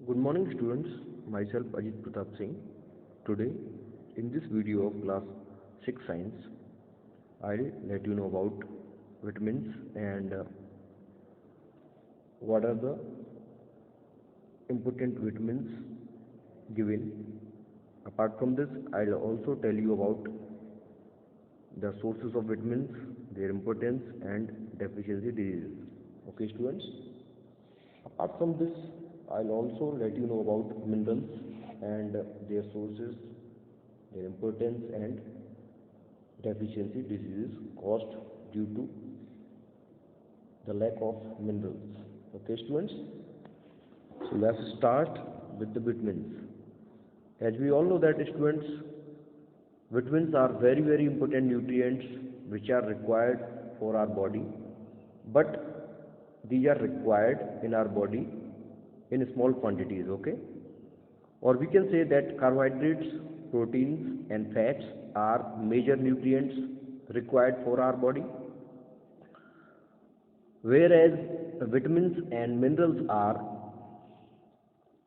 Good morning students, myself Ajit Pratap Singh. Today in this video of class 6 science, I'll let you know about vitamins and what are the important vitamins given. Apart from this, I'll also tell you about the sources of vitamins, their importance and deficiency diseases. Okay students? Apart from this, I'll also let you know about minerals and their sources, their importance and deficiency diseases caused due to the lack of minerals. Okay students? So let's start with the vitamins. As we all know that students, vitamins are very important nutrients which are required for our body, but these are required in our body in small quantities. Okay, or we can say that carbohydrates, proteins and fats are major nutrients required for our body, whereas vitamins and minerals are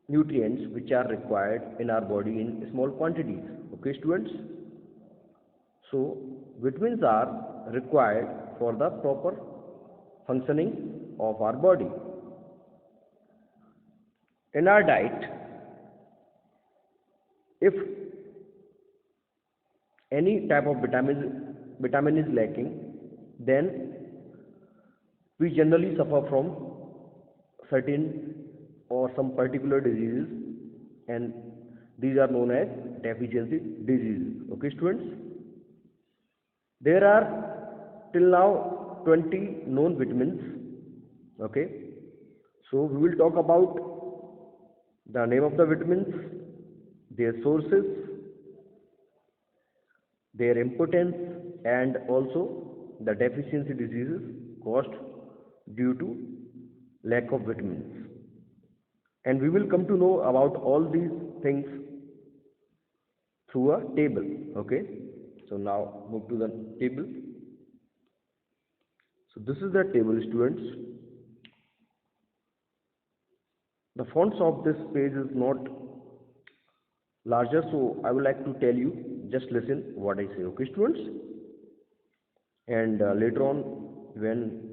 nutrients which are required in our body in small quantities. Okay students, so vitamins are required for the proper functioning of our body. In our diet, if any type of vitamin is lacking, then we generally suffer from certain or some particular diseases, and these are known as deficiency diseases. Okay students, there are till now 20 known vitamins. Okay, so we will talk about the name of the vitamins, their sources, their importance and also the deficiency diseases caused due to lack of vitamins. And we will come to know about all these things through a table. Okay, so now move to the table. So this is the table students. The fonts of this page is not larger, so I would like to tell you, just listen what I say. Okay students, and later on when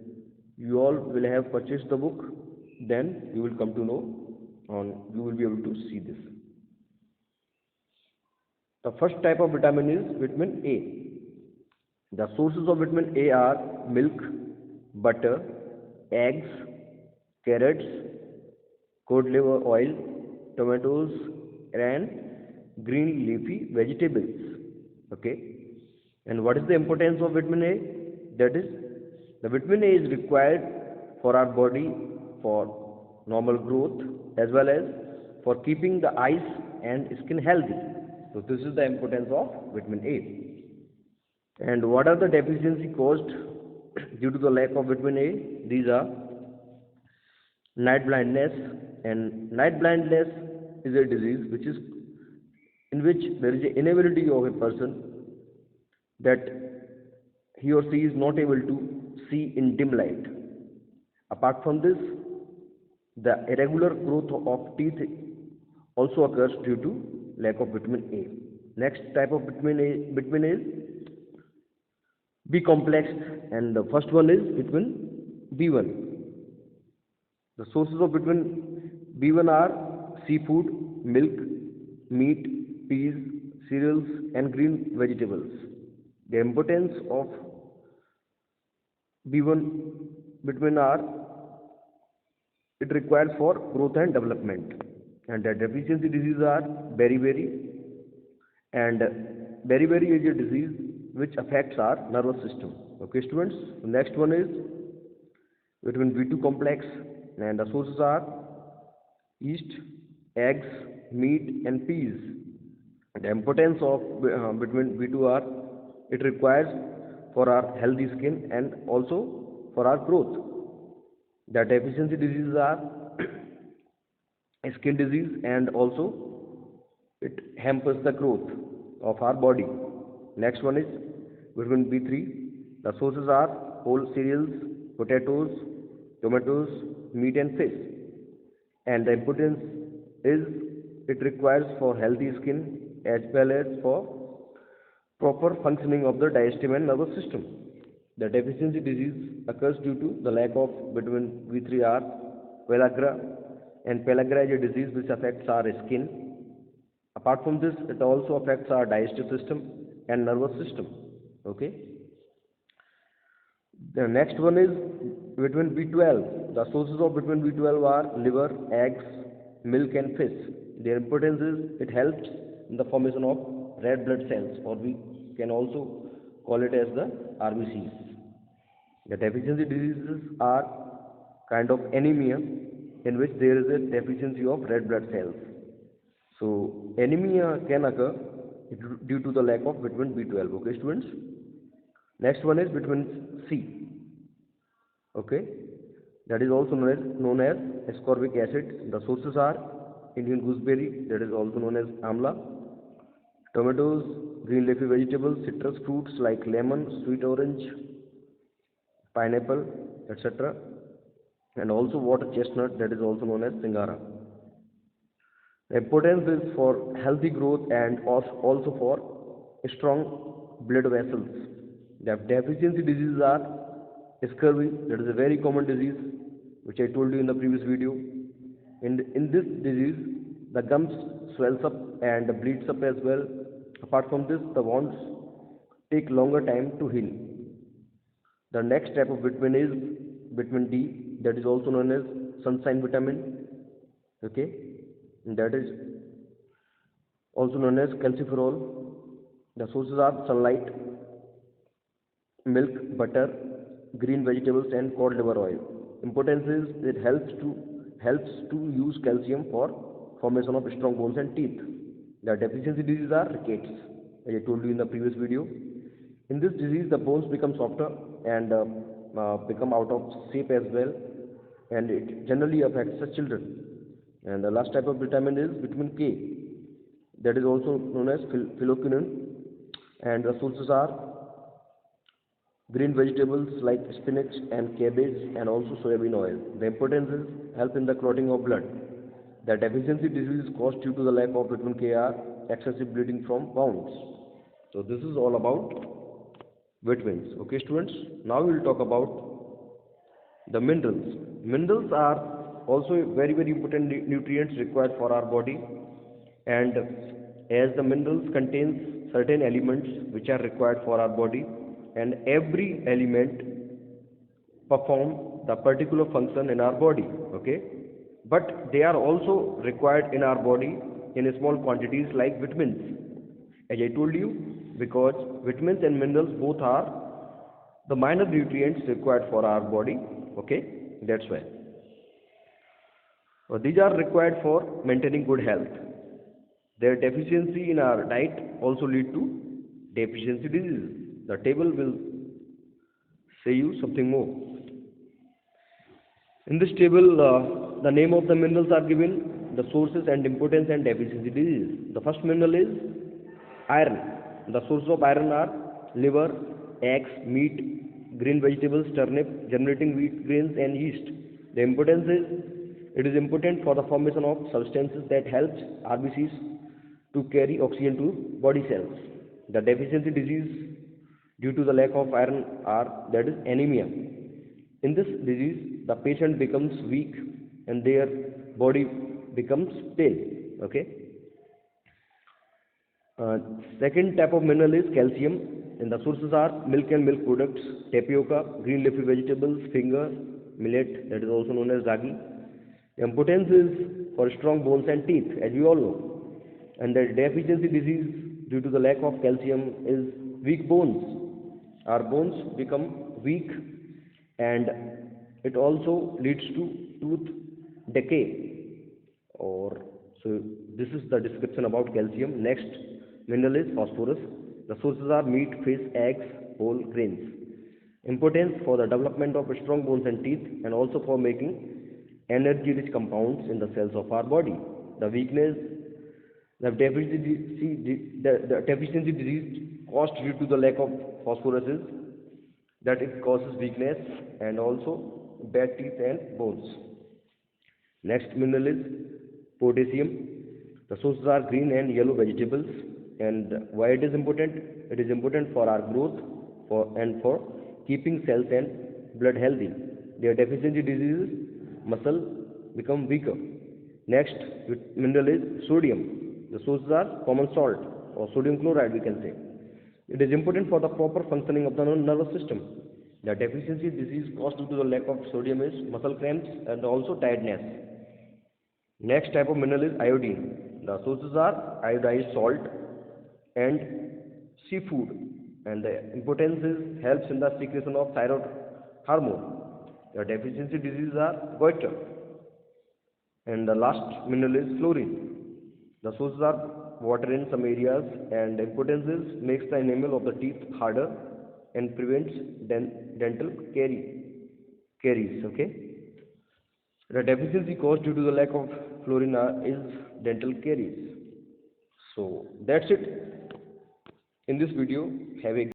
you all will have purchased the book, then you will come to know, on you will be able to see this. The first type of vitamin is vitamin A. The sources of vitamin A are milk, butter, eggs, carrots, cod liver oil, tomatoes and green leafy vegetables. Okay, and what is the importance of vitamin A? That is, the vitamin A is required for our body for normal growth as well as for keeping the eyes and skin healthy. So this is the importance of vitamin A. And what are the deficiency caused due to the lack of vitamin A? These are night blindness, and night blindness is a disease which is in which there is an inability of a person that he or she is not able to see in dim light. Apart from this, the irregular growth of teeth also occurs due to lack of vitamin A. Next type of vitamin is B complex, and the first one is vitamin B1. The sources of vitamin B1 are seafood, milk, meat, peas, cereals and green vegetables. The importance of B1 vitamin are, it required for growth and development. And the deficiency diseases are beriberi, and beriberi is a disease which affects our nervous system. Okay students, the next one is vitamin B2 complex, and the sources are yeast, eggs, meat and peas. The importance of vitamin B2 are, it requires for our healthy skin and also for our growth. The deficiency diseases are skin disease, and also it hampers the growth of our body. Next one is vitamin B3. The sources are whole cereals, potatoes, tomatoes, meat and fish. And the importance is it requires for healthy skin as well as for proper functioning of the digestive and nervous system. The deficiency disease occurs due to the lack of vitamin B3R. Pellagra and pellagra is a disease which affects our skin. Apart from this, it also affects our digestive system and nervous system. Okay. The next one is vitamin B12. The sources of vitamin B12 are liver, eggs, milk, and fish. Their importance is it helps in the formation of red blood cells, or we can also call it as the RBCs. The deficiency diseases are kind of anemia in which there is a deficiency of red blood cells. So anemia can occur due to the lack of vitamin B12. Okay, students. Next one is vitamin C. Okay, that is also known as ascorbic acid. The sources are Indian gooseberry, that is also known as amla, tomatoes, green leafy vegetables, citrus fruits like lemon, sweet orange, pineapple, etc., and also water chestnut, that is also known as singara. The importance is for healthy growth and also for strong blood vessels. The deficiency diseases are scurvy, that is a very common disease which I told you in the previous video. In this disease, the gums swells up and bleeds up as well. Apart from this, the wounds take longer time to heal. The next type of vitamin is vitamin D, that is also known as sunshine vitamin. Okay, and that is also known as calciferol. The sources are sunlight, milk, butter, green vegetables, and cod liver oil. Importance is it helps to use calcium for formation of strong bones and teeth. The deficiency diseases are rickets, as I told you in the previous video. In this disease, the bones become softer and become out of shape as well, and it generally affects the children. And the last type of vitamin is vitamin K, that is also known as phylloquinone, and the sources are green vegetables like spinach and cabbage, and also soybean oil. The importance is help in the clotting of blood. The deficiency disease caused due to the lack of vitamin K are excessive bleeding from wounds. So this is all about vitamins. Okay, students. Now we will talk about the minerals. Minerals are also very important nutrients required for our body, and as the minerals contains certain elements which are required for our body, and every element perform the particular function in our body. Okay, but they are also required in our body in small quantities like vitamins, as I told you, because vitamins and minerals both are the minor nutrients required for our body. Okay, that's why these are required for maintaining good health. Their deficiency in our diet also lead to deficiency diseases. The table will say you something more. In this table, the name of the minerals are given, the sources and importance and deficiency disease. The first mineral is iron. The sources of iron are liver, eggs, meat, green vegetables, turnip, germinating wheat grains, and yeast. The importance is it is important for the formation of substances that helps RBCs to carry oxygen to body cells. The deficiency disease due to the lack of iron are, that is, anemia. In this disease, the patient becomes weak and their body becomes pale. Okay. Second type of mineral is calcium, and the sources are milk and milk products, tapioca, green leafy vegetables, finger, millet, that is also known as ragi. The importance is for strong bones and teeth, as we all know. And the deficiency disease due to the lack of calcium is weak bones. Our bones become weak, and it also leads to tooth decay. So this is the description about calcium. Next mineral is phosphorus. The sources are meat, fish, eggs, whole grains. Importance for the development of strong bones and teeth, and also for making energy-rich compounds in the cells of our body. The deficiency disease caused due to the lack of phosphorus is that it causes weakness and also bad teeth and bones. Next mineral is potassium. The sources are green and yellow vegetables. And why it is important? It is important for our growth for keeping cells and blood healthy. Their deficiency diseases, muscle become weaker. Next mineral is sodium. The sources are common salt or sodium chloride, we can say. It is important for the proper functioning of the nervous system. The deficiency disease caused due to the lack of sodium is muscle cramps and also tiredness. Next type of mineral is iodine. The sources are iodized salt and seafood, and the importance is helps in the secretion of thyroid hormone. The deficiency diseases are goiter. And the last mineral is fluorine. The sources are water in some areas, and the importance is makes the enamel of the teeth harder and prevents dental caries. Okay. The deficiency caused due to the lack of fluorine is dental caries. So that's it in this video. Have a